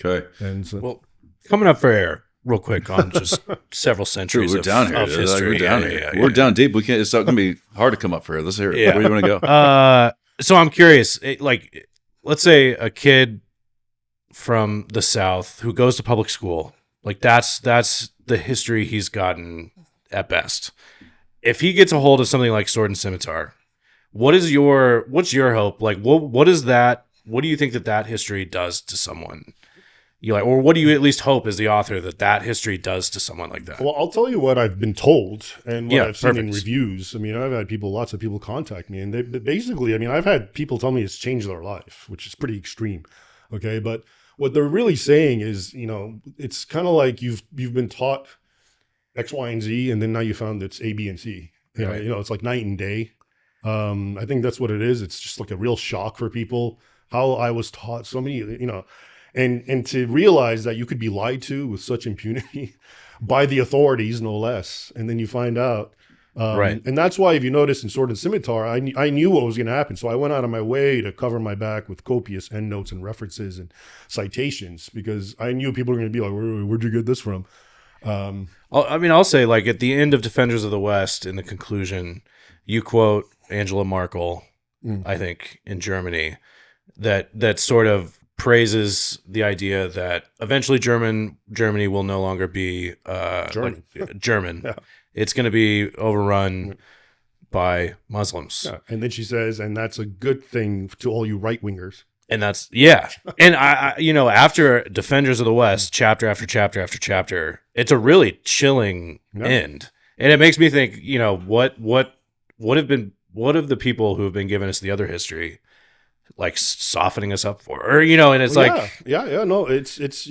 Okay. And so, well, coming up for air real quick on just several centuries we're down here. of history. We're down here. We're down deep. We can't. It's not going to be hard to come up for air. Let's hear it. Yeah. Where do you want to go? So I'm curious, let's say a kid from the South who goes to public school, that's the history he's gotten at best. If he gets a hold of something like Sword and Scimitar, what's your hope? What is that? What do you think that history does to someone? Or what do you at least hope as the author that history does to someone like that? Well, I'll tell you what I've been told and what I've seen in perfect. reviews. I mean, I've had lots of people contact me, and they basically, I've had people tell me it's changed their life, which is pretty extreme. Okay. But what they're really saying is, it's kind of like you've been taught X, Y, and Z, and then now you found it's A, B, and C. Right. It's like night and day. I think that's what it is. It's just like a real shock for people, how I was taught so many, and to realize that you could be lied to with such impunity by the authorities, no less. And then you find out Right. And that's why, if you notice in Sword and Scimitar, I knew what was going to happen. So I went out of my way to cover my back with copious endnotes and references and citations, because I knew people were going to be like, where'd you get this from? I'll say, like, at the end of Defenders of the West, in the conclusion, you quote Angela Merkel, I think, in Germany, that sort of praises the idea that eventually Germany will no longer be German. German. Yeah. It's going to be overrun by Muslims. Yeah. And then she says, and that's a good thing to all you right wingers. And that's, yeah. And I after Defenders of the West, chapter after chapter after chapter, it's a really chilling end. And it makes me think, what have the people who have been giving us the other history, like, softening us up for, or, and it's no, it's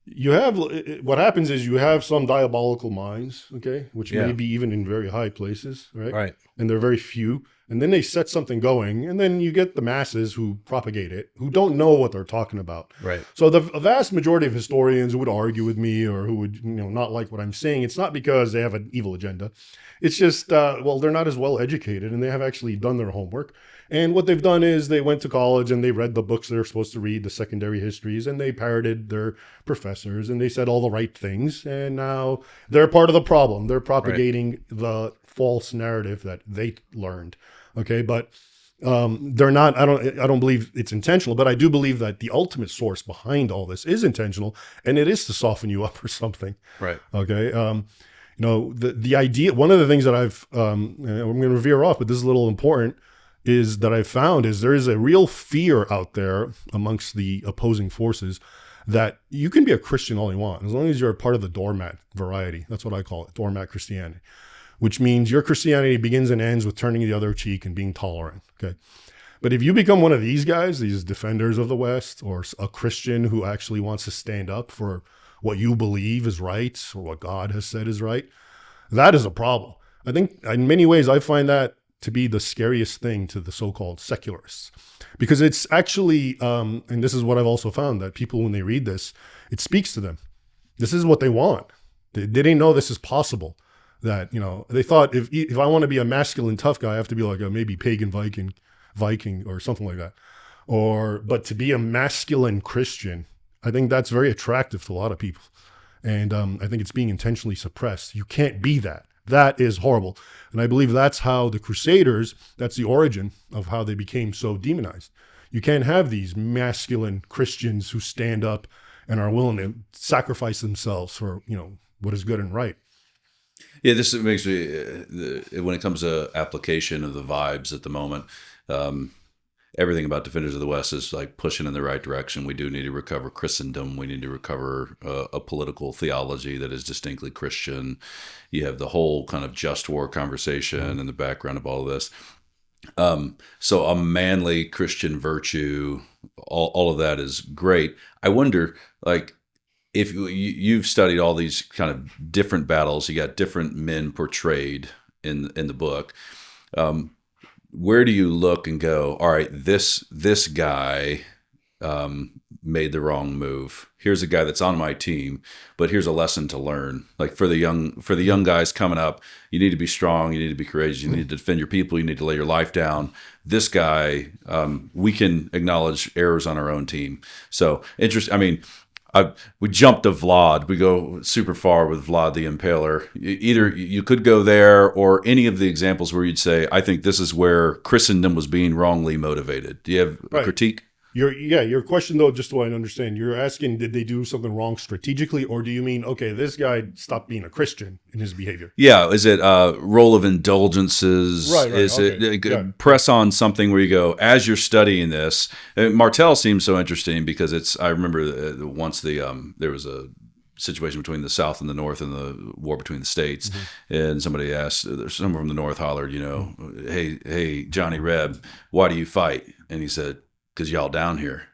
you have, what happens is you have some diabolical minds, okay, which may be even in very high places, right? And they're very few, and then they set something going, and then you get the masses who propagate it, who don't know what they're talking about. Right. So the vast majority of historians who would argue with me, or who would not like what I'm saying, it's not because they have an evil agenda. It's just, they're not as well educated, and they have actually done their homework. And what they've done is they went to college and they read the books they're supposed to read, the secondary histories, and they parroted their professors, and they said all the right things. And now they're part of the problem. They're propagating the false narrative that they learned. Okay. But they're not, I don't believe it's intentional, but I do believe that the ultimate source behind all this is intentional, and it is to soften you up or something. Right. Okay. The idea, one of the things that I'm going to veer off, but this is a little important, is that I've found is there is a real fear out there amongst the opposing forces that you can be a Christian all you want, as long as you're a part of the doormat variety. That's what I call it, doormat Christianity, which means your Christianity begins and ends with turning the other cheek and being tolerant. Okay. But if you become one of these guys, these defenders of the West, or a Christian who actually wants to stand up for what you believe is right, or what God has said is right, that is a problem. I think in many ways, I find that to be the scariest thing to the so-called secularists, because it's actually, and this is what I've also found, that people, when they read this, it speaks to them. This is what they want. They didn't know this is possible. That, they thought if I want to be a masculine tough guy, I have to be like a maybe pagan Viking or something like that. But to be a masculine Christian, I think that's very attractive to a lot of people. And I think it's being intentionally suppressed. You can't be that. That is horrible. And I believe that's how the Crusaders, that's the origin of how they became so demonized. You can't have these masculine Christians who stand up and are willing to sacrifice themselves for, what is good and right. Yeah, this makes me, when it comes to application of the vibes at the moment, everything about Defenders of the West is like pushing in the right direction. We do need to recover Christendom. We need to recover a political theology that is distinctly Christian. You have the whole kind of just war conversation in the background of all of this. So a manly Christian virtue, all of that is great. I wonder, like, if you've studied all these kind of different battles, you got different men portrayed in the book. Where do you look and go, all right, this guy made the wrong move. Here's a guy that's on my team, but here's a lesson to learn. Like for the young guys coming up, you need to be strong, you need to be courageous, you need to defend your people, you need to lay your life down. This guy, we can acknowledge errors on our own team. So interesting. I mean, we jumped to Vlad. We go super far with Vlad the Impaler. Either you could go there, or any of the examples where you'd say, I think this is where Christendom was being wrongly motivated. Do you have a critique? Your question, though, just so I understand, you're asking, did they do something wrong strategically, or do you mean, okay, this guy stopped being a Christian in his behavior? Yeah. Is it a role of indulgences? Right. Is it press on something where you go, as you're studying this? Martel seems so interesting because I remember once there was a situation between the South and the North and the war between the states. And somebody asked, someone from the North hollered, hey, Johnny Reb, why do you fight? And he said, because y'all down here,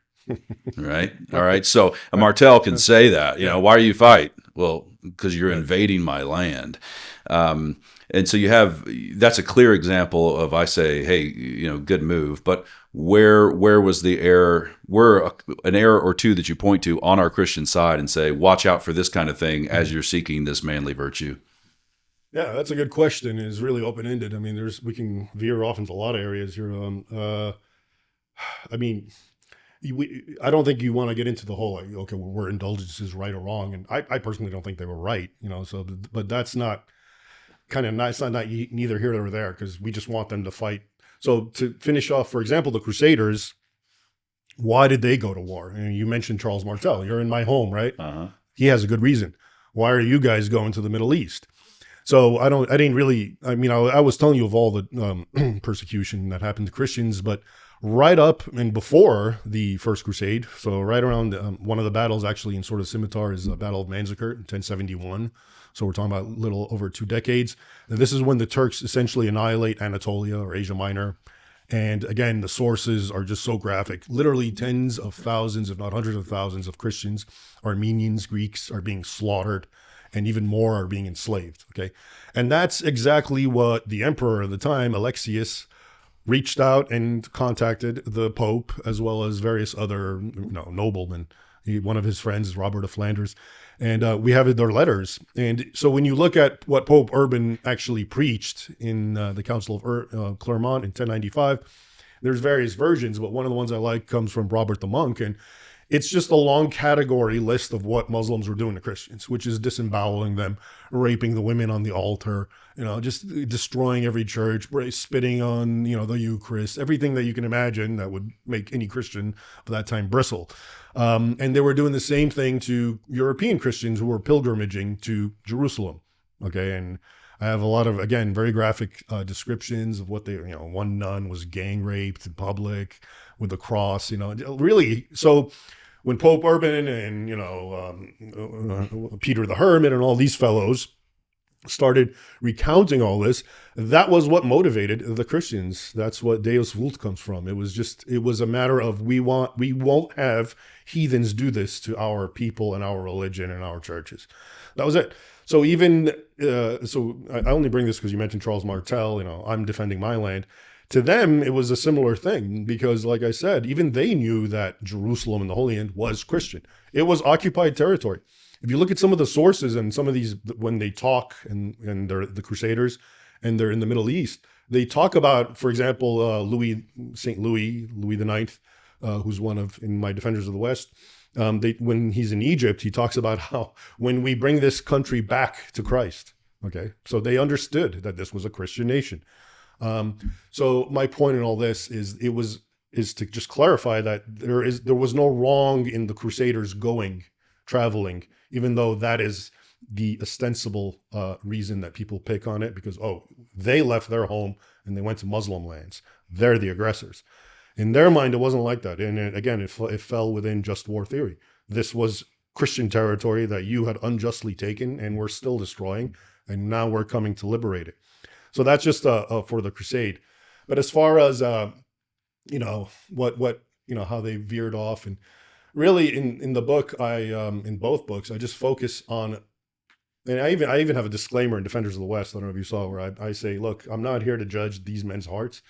right? All right. So a Martel can say that, why do you fight? Well, because you're invading my land. And so that's a clear example of, I say, hey, good move. But where was the error? Where an error or two that you point to on our Christian side and say, watch out for this kind of thing as you're seeking this manly virtue? Yeah, that's a good question. It's really open ended. I mean, we can veer off into a lot of areas here. I mean, I don't think you want to get into the whole like, okay, well, were indulgences right or wrong? And I personally don't think they were right. So but that's not kind of not. It's not neither here nor there because we just want them to fight. So to finish off, for example, the Crusaders. Why did they go to war? And you mentioned Charles Martel. You're in my home, right? He has a good reason. Why are you guys going to the Middle East? So I was telling you of all the persecution that happened to Christians, but right up and before the First Crusade, so right around one of the battles actually in sort of Scimitar is the Battle of Manzikert in 1071. So we're talking about a little over 2 decades. And this is when the Turks essentially annihilate Anatolia or Asia Minor. And again, the sources are just so graphic. Literally tens of thousands, if not hundreds of thousands of Christians, Armenians, Greeks are being slaughtered, and even more are being enslaved. Okay. And that's exactly what the emperor at the time, Alexius, reached out and contacted the Pope as well as various other noblemen. One of his friends is Robert of Flanders. And we have their letters. And so when you look at what Pope Urban actually preached in the Council of Clermont in 1095, there's various versions, but one of the ones I like comes from Robert the Monk. And it's just a long category list of what Muslims were doing to Christians, which is disemboweling them, raping the women on the altar, just destroying every church, spitting on, the Eucharist, everything that you can imagine that would make any Christian of that time bristle. And they were doing the same thing to European Christians who were pilgrimaging to Jerusalem. Okay. And I have a lot of, again, very graphic descriptions of what they, one nun was gang raped in public with the cross, really. So when Pope Urban and, Peter the Hermit and all these fellows started recounting all this, that was what motivated the Christians. That's what Deus Vult comes from. It was a matter of we won't have heathens do this to our people and our religion and our churches. That was it. So even, I only bring this because you mentioned Charles Martel, I'm defending my land. To them, it was a similar thing because, like I said, even they knew that Jerusalem and the Holy Land was Christian. It was occupied territory. If you look at some of the sources and some of these, when they talk and they're the Crusaders and they're in the Middle East, they talk about, for example, St. Louis IX, who's one of, in my Defenders of the West, when he's in Egypt, he talks about how when we bring this country back to Christ, okay? So they understood that this was a Christian nation. So my point in all this is to just clarify that there was no wrong in the Crusaders traveling, even though that is the ostensible reason that people pick on it because, they left their home and they went to Muslim lands. They're the aggressors. In their mind, it wasn't like that. And again, it fell within just war theory. This was Christian territory that you had unjustly taken and we're still destroying. And now we're coming to liberate it. So that's just for the crusade. But as far as, how they veered off and really in the book, in both books, I just focus on, and I even have a disclaimer in Defenders of the West. I don't know if you saw where I say, look, I'm not here to judge these men's hearts.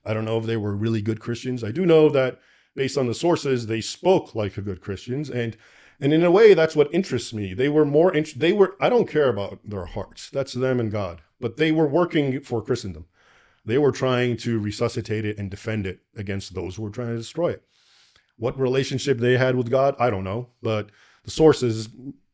I don't know if they were really good Christians. I do know that based on the sources, they spoke like good Christians. And in a way, that's what interests me. They were I don't care about their hearts. That's them and God. But they were working for Christendom. They were trying to resuscitate it and defend it against those who were trying to destroy it. What relationship they had with God, I don't know. But the sources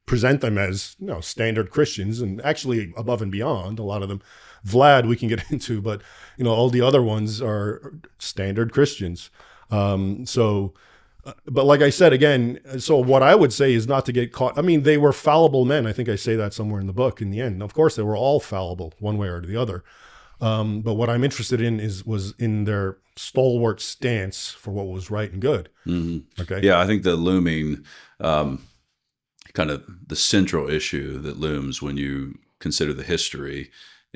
present them as standard Christians and actually above and beyond. A lot of them, Vlad, we can get into, but all the other ones are standard Christians. But like I said, again, so what I would say is not to get caught. I mean, they were fallible men. I think I say that somewhere in the book in the end. Of course, they were all fallible one way or the other. But what I'm interested in was in their stalwart stance for what was right and good. Mm-hmm. Okay. Yeah, I think the looming, kind of the central issue that looms when you consider the history,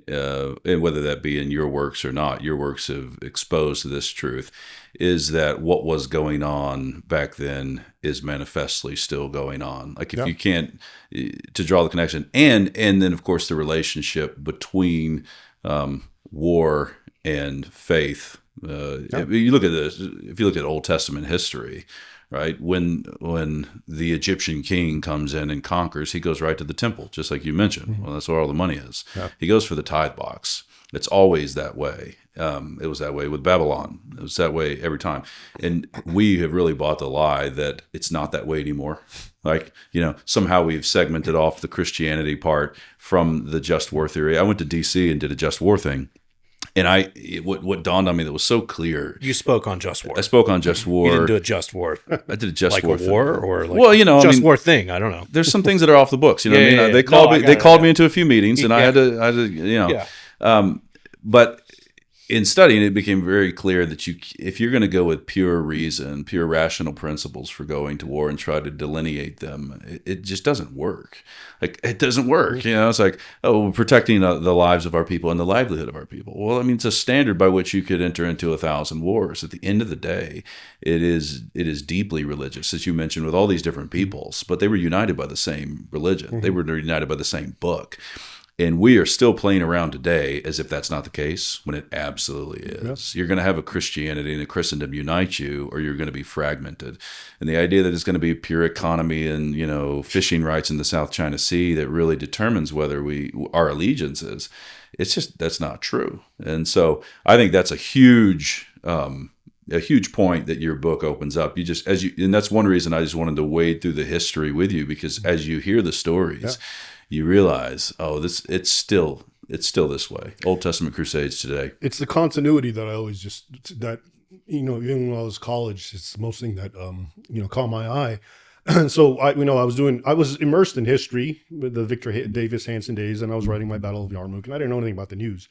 and whether that be in your works or not, your works have exposed this truth, is that what was going on back then is manifestly still going on. Like if you can't, to draw the connection, and then of course the relationship between war and faith. If you look at Old Testament history, right? When the Egyptian king comes in and conquers, he goes right to the temple, just like you mentioned. Well, that's where all the money is. Yeah. He goes for the tithe box. It's always that way. It was that way with Babylon. It was that way every time. And we have really bought the lie that it's not that way anymore. Like, somehow we've segmented off the Christianity part from the just war theory. I went to DC and did a just war thing. And what dawned on me that was so clear. You spoke on just war. I spoke on just war. You didn't do a just war. I did a just like war. Like a war or like war thing. I don't know. There's some things that are off the books. Yeah. They called me into a few meetings, and I had to. But in studying, it became very clear that if you're going to go with pure reason, pure rational principles for going to war and try to delineate them, it just doesn't work. Like, it doesn't work. It's like, we're protecting the lives of our people and the livelihood of our people. Well, I mean, it's a standard by which you could enter into 1,000 wars. At the end of the day, it is deeply religious, as you mentioned, with all these different peoples, but they were united by the same religion. Mm-hmm. They were united by the same book. And we are still playing around today as if that's not the case, when it absolutely is. Yep. You're going to have a Christianity and a Christendom unite you, or you're going to be fragmented. And the idea that it's going to be pure economy and, fishing rights in the South China Sea that really determines whether our allegiance is, that's not true. And so I think that's a huge point that your book opens up. And that's one reason I just wanted to wade through the history with you, because as you hear the stories, you realize, it's still this way. Old Testament Crusades today. It's the continuity that I always even when I was college, it's the most thing that caught my eye. So I was immersed in history with the Victor Davis Hanson days, and I was writing my Battle of Yarmuk, and I didn't know anything about the news.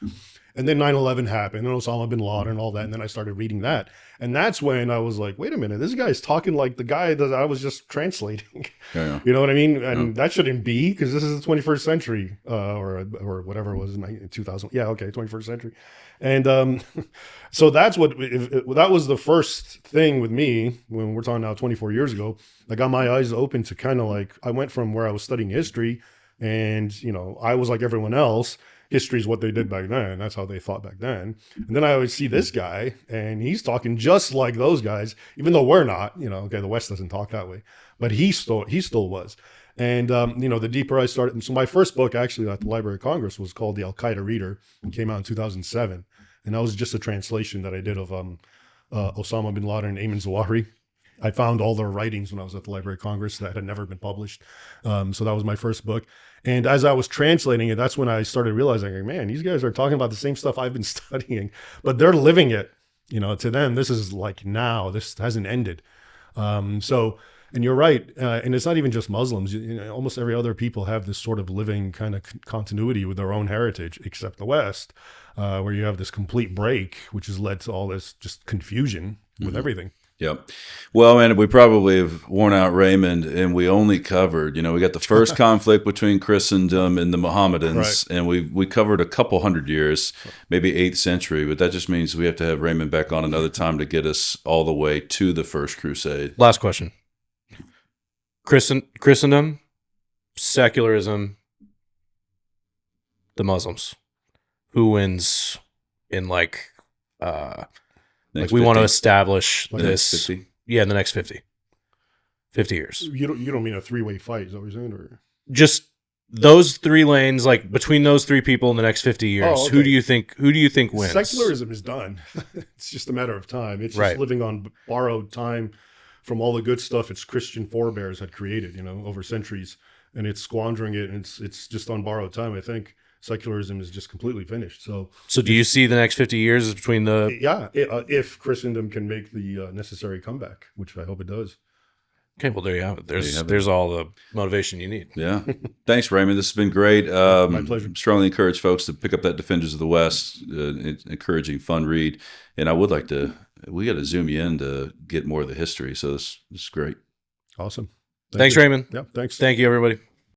And then 9/11 happened, and Osama bin Laden and all that, and then I started reading that. And that's when I was like, wait a minute, this guy's talking like the guy that I was just translating. Yeah. You know what I mean? And that shouldn't be, because this is the 21st century, or whatever it was in 2000. Yeah, okay, 21st century. And so that's that was the first thing with me, when we're talking now 24 years ago, that got my eyes open to kind of like, I went from where I was studying history, and, I was like everyone else. History is what they did back then. That's how they thought back then. And then I always see this guy, and he's talking just like those guys, even though we're not. Okay, the West doesn't talk that way, but he still was. And the deeper I started, and so my first book actually at the Library of Congress was called The Al Qaeda Reader, and came out in 2007, and that was just a translation that I did of Osama bin Laden and Ayman Zawahiri. I found all their writings when I was at the Library of Congress that had never been published. So that was my first book. And as I was translating it, that's when I started realizing, like, man, these guys are talking about the same stuff I've been studying, but they're living it. To them, this is like now, this hasn't ended. And you're right. And it's not even just Muslims. Almost every other people have this sort of living kind of continuity with their own heritage, except the West, where you have this complete break, which has led to all this just confusion with everything. Yep. Well, man, we probably have worn out Raymond, and we only covered, we got the first conflict between Christendom and the Mohammedans, right. And we covered a couple hundred years, maybe 8th century, but that just means we have to have Raymond back on another time to get us all the way to the First Crusade. Last question. Christendom, secularism, the Muslims. Who wins in we want to establish this. In the next 50 years. You don't mean a three-way fight, is that what you're saying? Or just those three lanes, like between those three people in the next 50 years. Oh, okay. Who do you think wins? Secularism is done. It's just a matter of time. It's just living on borrowed time from all the good stuff its Christian forebears had created, over centuries, and it's squandering it, and it's just on borrowed time. I think secularism is just completely finished. So do you see the next 50 years as between the... Yeah, if Christendom can make the necessary comeback, which I hope it does. Okay, well, there you have it. There's all the motivation you need. Yeah. Thanks, Raymond. This has been great. My pleasure. Strongly encourage folks to pick up that Defenders of the West, encouraging, fun read. And I would like we got to zoom you in to get more of the history. So this is great. Awesome. Thanks, Raymond. Yeah, thanks. Thank you, everybody.